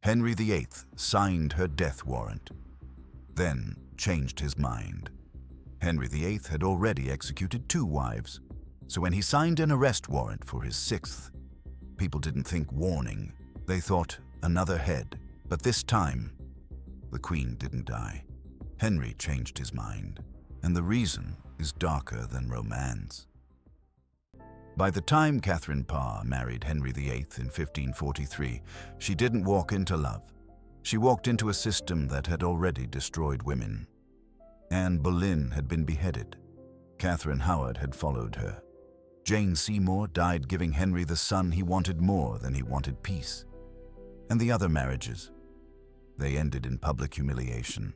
Henry VIII signed her death warrant, then changed his mind. Henry VIII had already executed 2 wives, so when he signed an arrest warrant for his 6th, people didn't think warning. They thought another head. But this time, the Queen didn't die. Henry changed his mind, and the reason is darker than romance. By the time Catherine Parr married Henry VIII in 1543, she didn't walk into love. She walked into a system that had already destroyed women. Anne Boleyn had been beheaded. Catherine Howard had followed her. Jane Seymour died giving Henry the son he wanted more than he wanted peace. And the other marriages, they ended in public humiliation.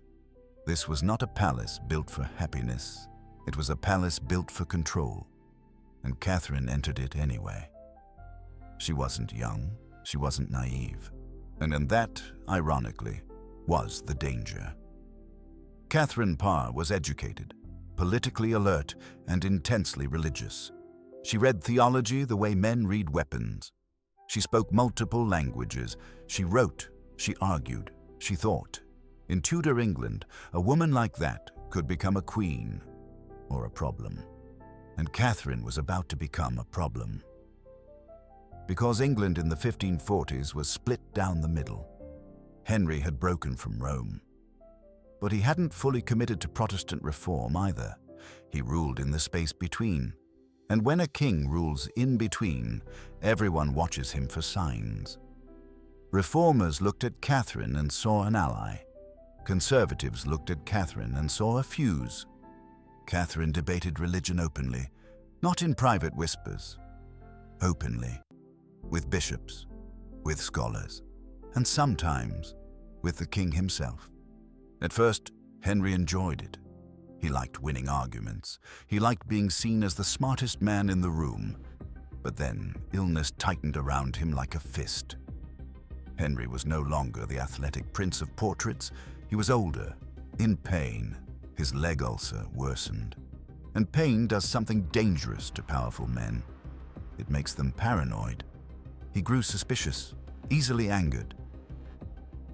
This was not a palace built for happiness. It was a palace built for control. And Catherine entered it anyway. She wasn't young, she wasn't naive. And that, ironically, was the danger. Catherine Parr was educated, politically alert, and intensely religious. She read theology the way men read weapons. She spoke multiple languages. She wrote, she argued, she thought. In Tudor England, a woman like that could become a queen or a problem. And Catherine was about to become a problem. Because England in the 1540s was split down the middle. Henry had broken from Rome. But he hadn't fully committed to Protestant reform either. He ruled in the space between. And when a king rules in between, everyone watches him for signs. Reformers looked at Catherine and saw an ally. Conservatives looked at Catherine and saw a fuse. Catherine debated religion openly, not in private whispers, openly, with bishops, with scholars, and sometimes with the king himself. At first, Henry enjoyed it. He liked winning arguments. He liked being seen as the smartest man in the room. But then illness tightened around him like a fist. Henry was no longer the athletic prince of portraits. He was older, in pain. His leg ulcer worsened. And pain does something dangerous to powerful men. It makes them paranoid. He grew suspicious, easily angered.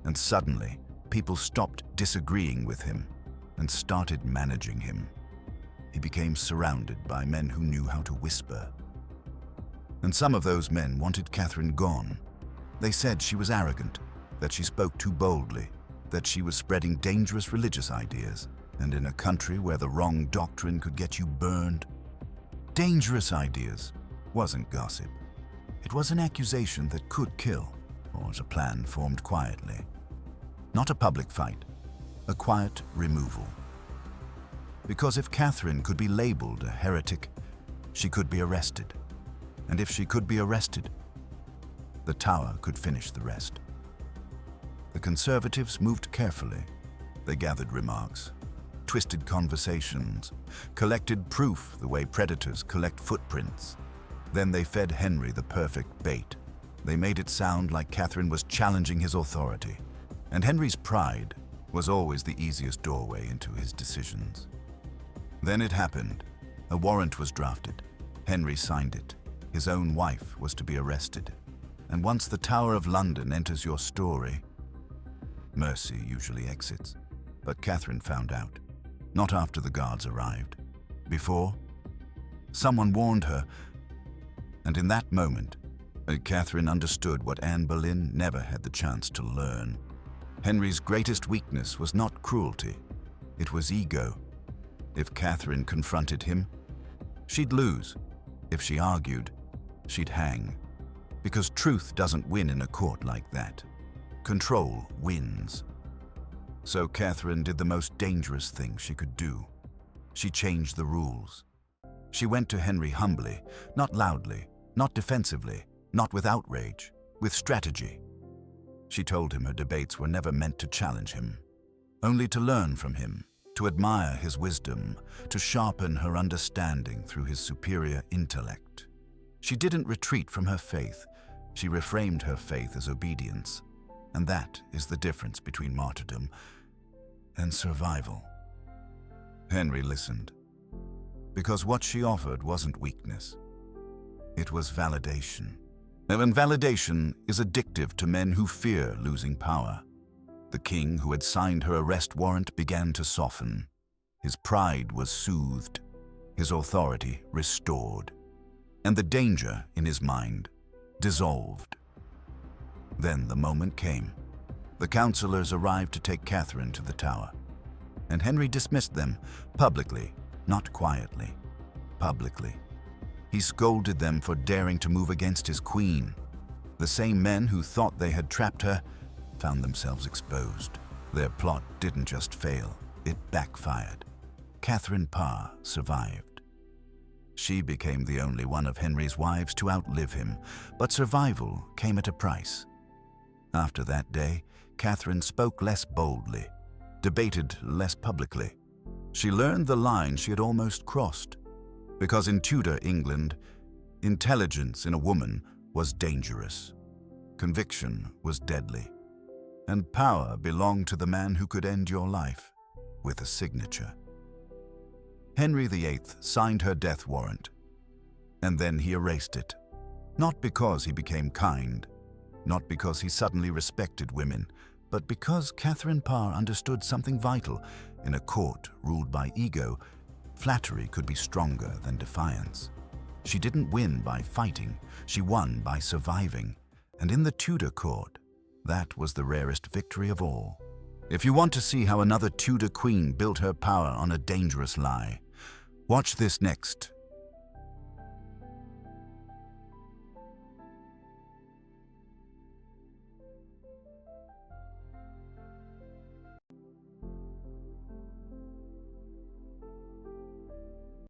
And suddenly, people stopped disagreeing with him and started managing him. He became surrounded by men who knew how to whisper. And some of those men wanted Catherine gone. They said she was arrogant, that she spoke too boldly, that she was spreading dangerous religious ideas. And in a country where the wrong doctrine could get you burned, dangerous ideas wasn't gossip. It was an accusation that could kill, or was a plan formed quietly. Not a public fight, a quiet removal. Because if Catherine could be labeled a heretic, she could be arrested. And if she could be arrested, the Tower could finish the rest. The Conservatives moved carefully. They gathered remarks, twisted conversations, collected proof the way predators collect footprints. Then they fed Henry the perfect bait. They made it sound like Catherine was challenging his authority. And Henry's pride was always the easiest doorway into his decisions. Then it happened. A warrant was drafted. Henry signed it. His own wife was to be arrested. And once the Tower of London enters your story, mercy usually exits. But Catherine found out. Not after the guards arrived. Before, someone warned her. And in that moment, Catherine understood what Anne Boleyn never had the chance to learn. Henry's greatest weakness was not cruelty. It was ego. If Catherine confronted him, she'd lose. If she argued, she'd hang. Because truth doesn't win in a court like that. Control wins. So Catherine did the most dangerous thing she could do. She changed the rules. She went to Henry humbly, not loudly, not defensively, not with outrage, with strategy. She told him her debates were never meant to challenge him, only to learn from him, to admire his wisdom, to sharpen her understanding through his superior intellect. She didn't retreat from her faith. She reframed her faith as obedience. And that is the difference between martyrdom and survival. Henry listened, because what she offered wasn't weakness. It was validation. And validation is addictive to men who fear losing power. The king who had signed her arrest warrant began to soften. His pride was soothed, his authority restored, and the danger in his mind dissolved. Then the moment came. The councillors arrived to take Catherine to the Tower, and Henry dismissed them publicly, not quietly, publicly. He scolded them for daring to move against his queen. The same men who thought they had trapped her found themselves exposed. Their plot didn't just fail, it backfired. Catherine Parr survived. She became the only one of Henry's wives to outlive him, but survival came at a price. After that day, Catherine spoke less boldly, debated less publicly. She learned the line she had almost crossed, because in Tudor England, intelligence in a woman was dangerous, conviction was deadly, and power belonged to the man who could end your life with a signature. Henry VIII signed her death warrant, and then he erased it, not because he became kind, not because he suddenly respected women, but because Catherine Parr understood something vital. In a court ruled by ego, flattery could be stronger than defiance. She didn't win by fighting, she won by surviving. And in the Tudor court, that was the rarest victory of all. If you want to see how another Tudor queen built her power on a dangerous lie, watch this next